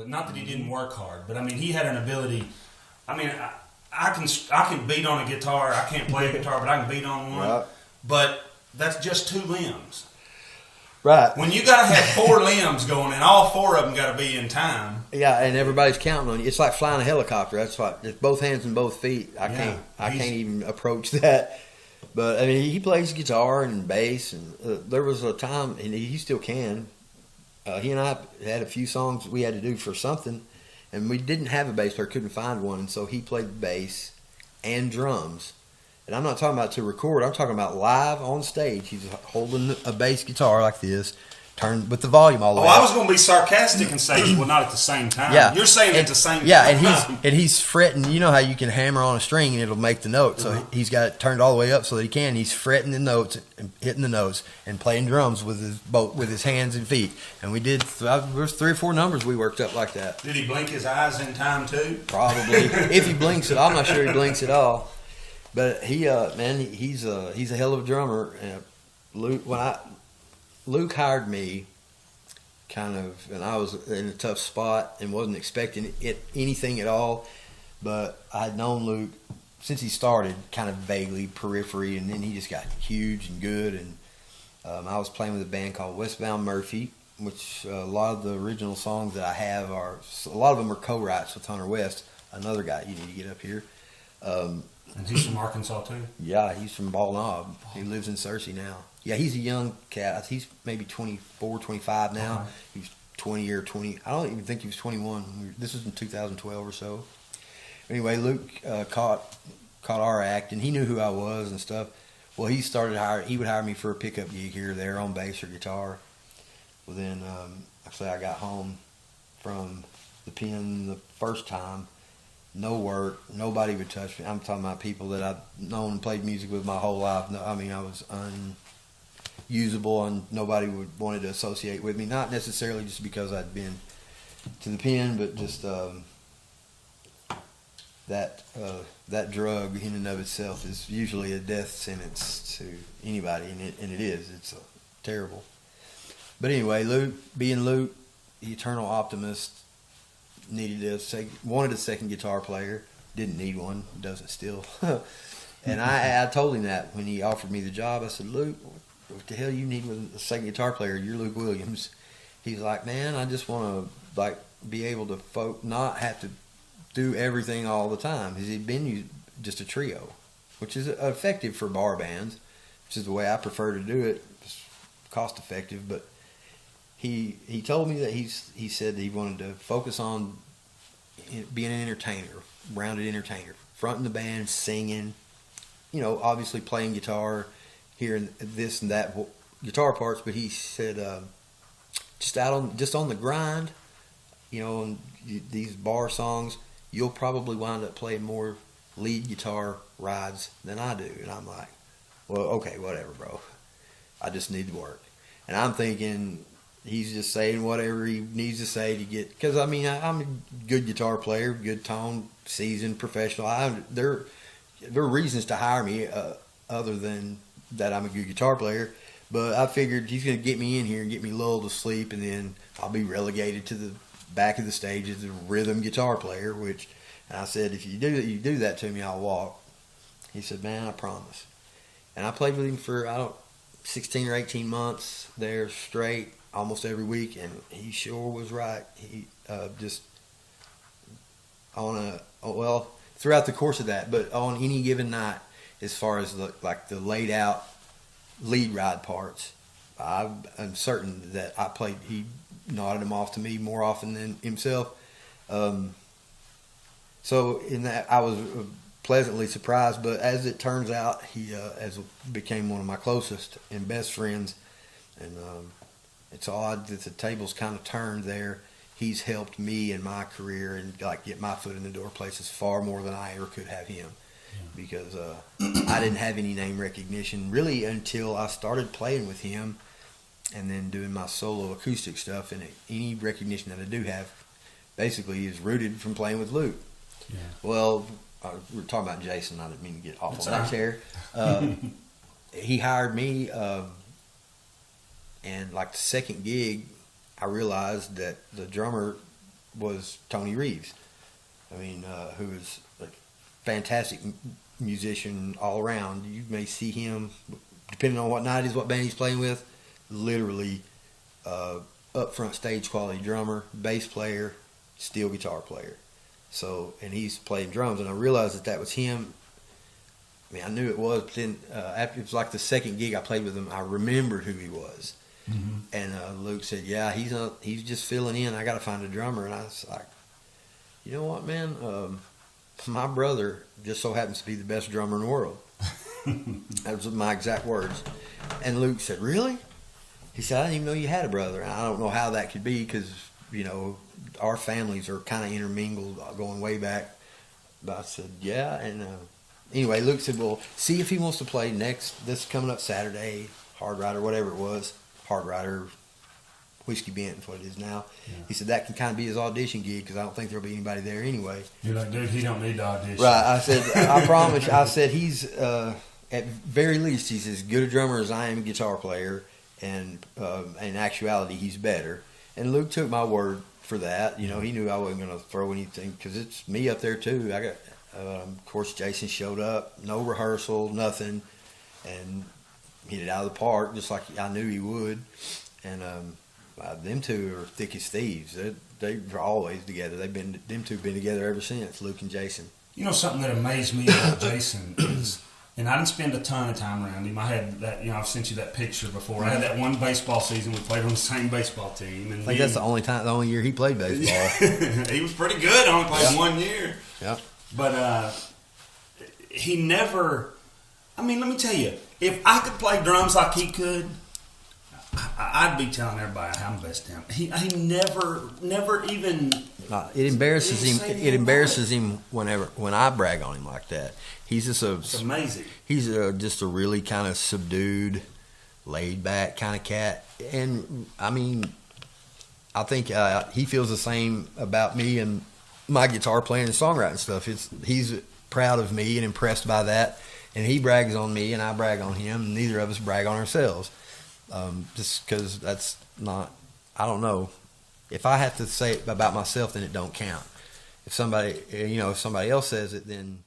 but not that he didn't work hard. But I mean, he had an ability. I mean, I can beat on a guitar. I can't play a guitar, but I can beat on one. Right. But that's just 2 limbs. Right. When you got to have 4 limbs going, and all 4 of them got to be in time. Yeah, and everybody's counting on you. It's like flying a helicopter. That's why it's both hands and both feet. I can't even approach that. But I mean, he plays guitar and bass, and there was a time, and he still can. He and I had a few songs we had to do for something, and we didn't have a bass player, couldn't find one, and so he played bass and drums. And I'm not talking about to record. I'm talking about live on stage. He's holding a bass guitar like this, turned with the volume all the way I up. was going to be sarcastic and say, well, not at the same time. Yeah. You're saying at the same time. Yeah, and he's fretting. You know how you can hammer on a string and it'll make the note. So he's got it turned all the way up so that he can. He's fretting the notes and hitting the notes and playing drums with his hands and feet. And we did. There was 3 or 4 numbers we worked up like that. Did he blink his eyes in time too? Probably. If he blinks it, I'm not sure he blinks at all. But he's a hell of a drummer. Luke hired me, kind of, and I was in a tough spot and wasn't expecting anything at all. But I had known Luke since he started, kind of vaguely, periphery, and then he just got huge and good. And I was playing with a band called Westbound Murphy, which a lot of the original songs that I have a lot of them are co-writes with Hunter West, another guy you need to get up here. And he's from Arkansas too? Yeah, he's from Ball Knob. He lives in Searcy now. Yeah, he's a young cat. He's maybe 24, 25 now. Uh-huh. He was 20 or 20. I don't even think he was 21. This was in 2012 or so. Anyway, Luke caught our act, and he knew who I was and stuff. Well, he would hire me for a pickup gig here or there on bass or guitar. Well, then, actually, I got home from the pen the first time. No work. Nobody would touch me. I'm talking about people that I've known and played music with my whole life. I mean, I was unusable, and nobody wanted to associate with me. Not necessarily just because I'd been to the pen, but just that drug in and of itself is usually a death sentence to anybody, and it is. It's terrible. But anyway, Luke, being Luke, the eternal optimist, wanted a second guitar player, didn't need one, doesn't still. And I told him that when he offered me the job. I said, Luke, what the hell you need with a second guitar player? You're Luke Williams. He's like, man, I just want to be able to not have to do everything all the time. He'd been just a trio, which is effective for bar bands, which is the way I prefer to do it. It's cost effective, but he told me that he said that he wanted to focus on being an entertainer, rounded entertainer, fronting the band, singing, obviously playing guitar, hearing this and that guitar parts. But he said just on the grind, on these bar songs, you'll probably wind up playing more lead guitar rides than I do. And I'm like, well, okay, whatever, bro. I just need to work. And I'm thinking he's just saying whatever he needs to say to get, because I mean, I'm a good guitar player, good tone, seasoned, professional. There are reasons to hire me other than that I'm a good guitar player. But I figured he's going to get me in here and get me lulled to sleep, and then I'll be relegated to the back of the stage as a rhythm guitar player. And I said, if you do that to me, I'll walk. He said, man, I promise. And I played with him for 16 or 18 months there straight, almost every week, and he sure was right. He throughout the course of that, but on any given night, as far as the laid out lead ride parts, I'm certain that I played. He nodded them off to me more often than himself. So in that, I was pleasantly surprised. But as it turns out, he became one of my closest and best friends, and it's odd that the tables kind of turned there. He's helped me in my career and get my foot in the door places far more than I ever could have him. Yeah. Because I didn't have any name recognition really until I started playing with him and then doing my solo acoustic stuff. And any recognition that I do have basically is rooted from playing with Luke. Yeah. Well, we were talking about Jason. I didn't mean to get off on that chair. He hired me, and the second gig, I realized that the drummer was Tony Reeves. I mean, who is a fantastic musician all around. You may see him, depending on what night is, what band he's playing with, literally up front stage quality drummer, bass player, steel guitar player. So, and he's playing drums, and I realized that was him. I mean, I knew it was, but then after it was like the second gig I played with him, I remembered who he was. Mm-hmm. And Luke said, "Yeah, he's just filling in. I got to find a drummer." And I was like, "You know what, man? My brother just so happens to be the best drummer in the world." That was my exact words. And Luke said, "Really?" He said, "I didn't even know you had a brother." And I don't know how that could be because, you know, our families are kind of intermingled going way back. But I said, "Yeah." And anyway, Luke said, "Well, see if he wants to play this coming up Saturday, Hard Rider, whatever it was, Hard Rider, Whiskey Benton's what it is now." Yeah. He said that can kind of be his audition gig because I don't think there'll be anybody there anyway. You're like, "Dude, he don't need to audition." Right. I said, "I promise." I said, "He's at very least he's as good a drummer as I am a guitar player, and in actuality he's better." And Luke took my word for that. You know, he knew I wasn't going to throw anything because it's me up there too. I got, of course, Jason showed up, no rehearsal, nothing, and hit it out of the park just like I knew he would. And them two are thick as thieves. They're always together. Them two have been together ever since, Luke and Jason. You know, something that amazed me about Jason is, and I didn't spend a ton of time around him. I had that, I've sent you that picture before. I had that one baseball season we played on the same baseball team. And I think that's the only year he played baseball. He was pretty good. Only played 1 year. Yeah. But he never. I mean, let me tell you, if I could play drums like he could, I'd be telling everybody how I'm best down. He never even. It embarrasses him. It embarrasses him when I brag on him like that. He's just it's amazing. He's just a really kind of subdued, laid back kind of cat, and I mean, I think he feels the same about me and my guitar playing and songwriting stuff. He's proud of me and impressed by that, and he brags on me and I brag on him. And neither of us brag on ourselves, just because that's not. I don't know. If I have to say it about myself, then it don't count. If somebody else says it, then